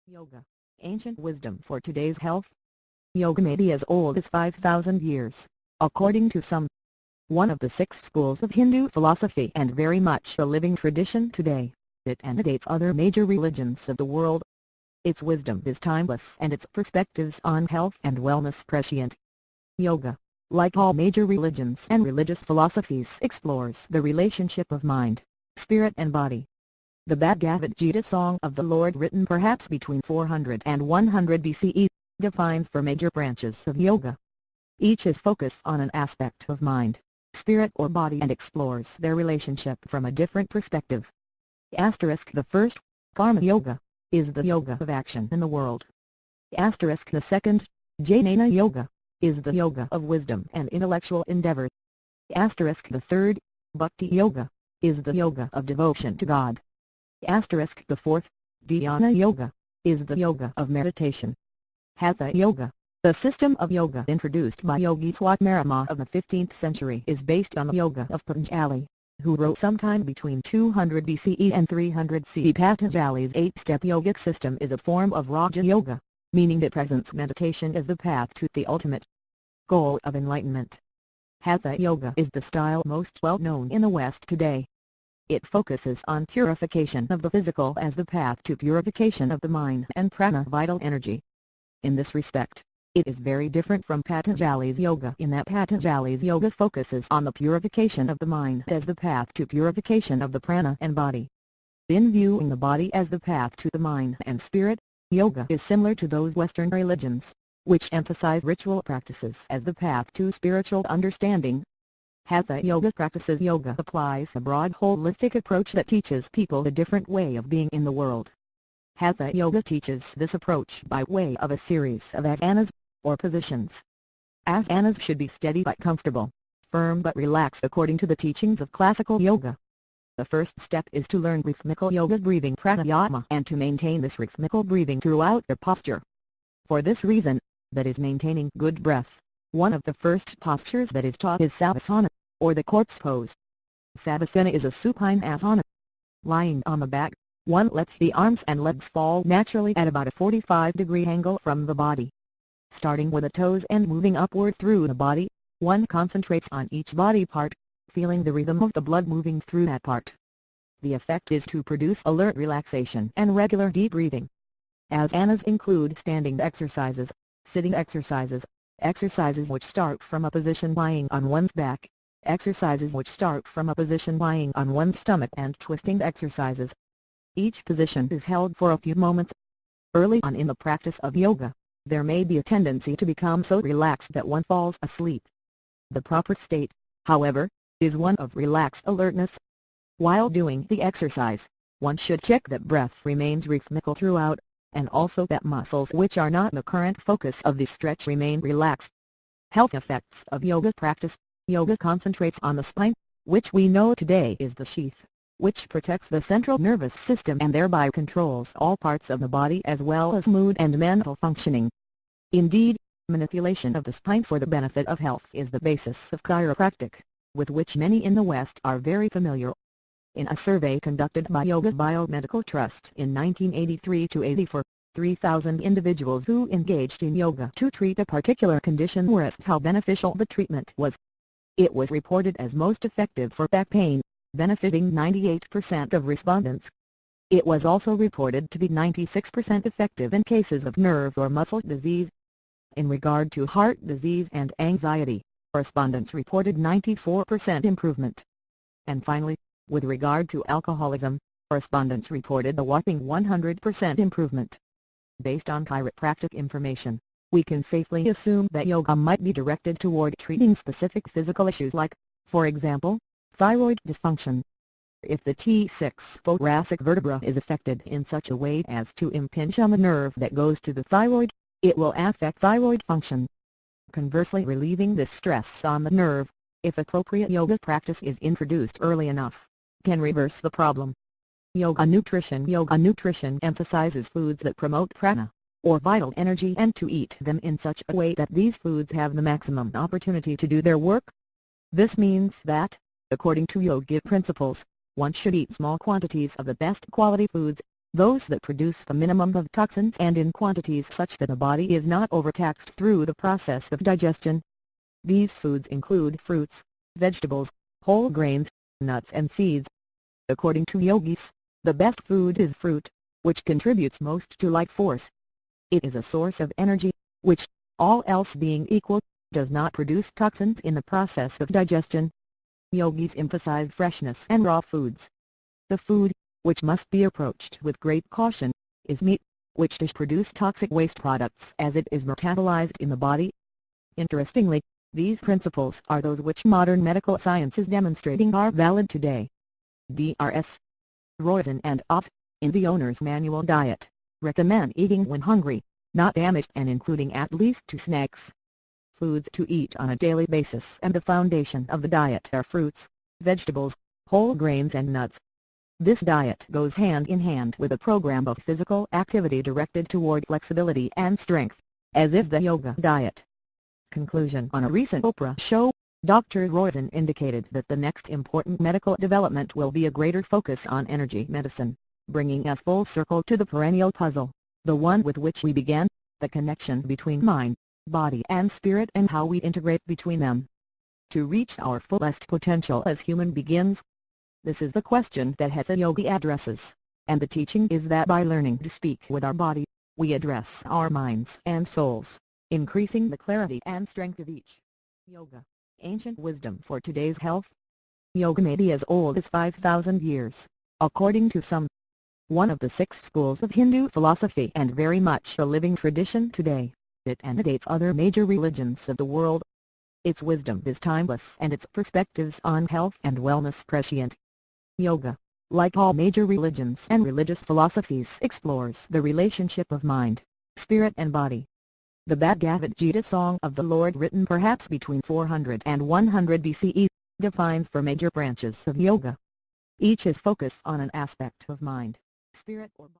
Yoga, ancient wisdom for today's health. Yoga may be as old as 5,000 years, according to some. One of the 6 schools of Hindu philosophy and very much a living tradition today, it antedates other major religions of the world. Its wisdom is timeless and its perspectives on health and wellness prescient. Yoga, like all major religions and religious philosophies, explores the relationship of mind, spirit and body. The Bhagavad Gita Song of the Lord, written perhaps between 400 and 100 BCE, defines 4 major branches of yoga. Each is focused on an aspect of mind, spirit or body and explores their relationship from a different perspective. The first, Karma Yoga, is the yoga of action in the world. The second, Jnana Yoga, is the yoga of wisdom and intellectual endeavor. The third, Bhakti Yoga, is the yoga of devotion to God. The fourth, Dhyana Yoga, is the yoga of meditation. Hatha Yoga, the system of yoga introduced by Yogi Swamarama of the 15th century, is based on the yoga of Patanjali, who wrote sometime between 200 BCE and 300 CE. Patanjali's 8-step yogic system is a form of Raja Yoga, meaning that presence meditation is the path to the ultimate goal of enlightenment. Hatha Yoga is the style most well known in the West today. It focuses on purification of the physical as the path to purification of the mind and prana, vital energy. In this respect, it is very different from Patanjali's yoga in that Patanjali's yoga focuses on the purification of the mind as the path to purification of the prana and body. In viewing the body as the path to the mind and spirit, yoga is similar to those Western religions, which emphasize ritual practices as the path to spiritual understanding. Hatha Yoga practices yoga applies a broad holistic approach that teaches people a different way of being in the world. Hatha Yoga teaches this approach by way of a series of asanas, or positions. Asanas should be steady but comfortable, firm but relaxed according to the teachings of classical yoga. The first step is to learn rhythmical yoga breathing pranayama and to maintain this rhythmical breathing throughout the posture. For this reason, that is maintaining good breath, one of the first postures that is taught is savasana, or the corpse pose. Savasana is a supine asana. Lying on the back, one lets the arms and legs fall naturally at about a 45-degree angle from the body. Starting with the toes and moving upward through the body, one concentrates on each body part, feeling the rhythm of the blood moving through that part. The effect is to produce alert relaxation and regular deep breathing. Asanas include standing exercises, sitting exercises, exercises which start from a position lying on one's back, exercises which start from a position lying on one's stomach, and twisting exercises. Each position is held for a few moments. Early on in the practice of yoga, there may be a tendency to become so relaxed that one falls asleep. The proper state, however, is one of relaxed alertness. While doing the exercise, one should check that breath remains rhythmical throughout, and also that muscles which are not the current focus of the stretch remain relaxed. Health effects of yoga practice. Yoga concentrates on the spine, which we know today is the sheath, which protects the central nervous system and thereby controls all parts of the body as well as mood and mental functioning. Indeed, manipulation of the spine for the benefit of health is the basis of chiropractic, with which many in the West are very familiar. In a survey conducted by Yoga Biomedical Trust in 1983-84, 3,000 individuals who engaged in yoga to treat a particular condition were asked how beneficial the treatment was. It was reported as most effective for back pain, benefiting 98% of respondents. It was also reported to be 96% effective in cases of nerve or muscle disease. In regard to heart disease and anxiety, respondents reported 94% improvement. And finally, with regard to alcoholism, respondents reported a whopping 100% improvement. Based on chiropractic information, we can safely assume that yoga might be directed toward treating specific physical issues like, for example, thyroid dysfunction. If the T6 thoracic vertebra is affected in such a way as to impinge on the nerve that goes to the thyroid, it will affect thyroid function. Conversely, relieving this stress on the nerve, if appropriate yoga practice is introduced early enough, can reverse the problem. Yoga nutrition emphasizes foods that promote prana, or vital energy, and to eat them in such a way that these foods have the maximum opportunity to do their work. This means that, according to yogic principles, one should eat small quantities of the best quality foods, those that produce a minimum of toxins and in quantities such that the body is not overtaxed through the process of digestion. These foods include fruits, vegetables, whole grains, nuts and seeds. According to yogis, the best food is fruit, which contributes most to life force. It is a source of energy, which, all else being equal, does not produce toxins in the process of digestion. Yogis emphasize freshness and raw foods. The food, which must be approached with great caution, is meat, which does produce toxic waste products as it is metabolized in the body. Interestingly, these principles are those which modern medical science is demonstrating are valid today. Drs. Roizen and Oz, in the owner's manual diet, recommend eating when hungry, not damaged and including at least 2 snacks. Foods to eat on a daily basis and the foundation of the diet are fruits, vegetables, whole grains and nuts. This diet goes hand in hand with a program of physical activity directed toward flexibility and strength, as is the yoga diet. Conclusion: on a recent Oprah show, Dr. Roizen indicated that the next important medical development will be a greater focus on energy medicine, bringing us full circle to the perennial puzzle, the one with which we began, the connection between mind, body and spirit and how we integrate between them to reach our fullest potential as human beings. This is the question that Hatha Yoga addresses, and the teaching is that by learning to speak with our body, we address our minds and souls, increasing the clarity and strength of each. Yoga, ancient wisdom for today's health. Yoga may be as old as 5,000 years, according to some. One of the 6 schools of Hindu philosophy and very much a living tradition today, it antedates other major religions of the world. Its wisdom is timeless and its perspectives on health and wellness prescient. Yoga, like all major religions and religious philosophies, explores the relationship of mind, spirit and body. The Bhagavad Gita Song of the Lord, written perhaps between 400 and 100 b.c.e., defines 4 major branches of yoga. Each is focused on an aspect of mind, spirit or body.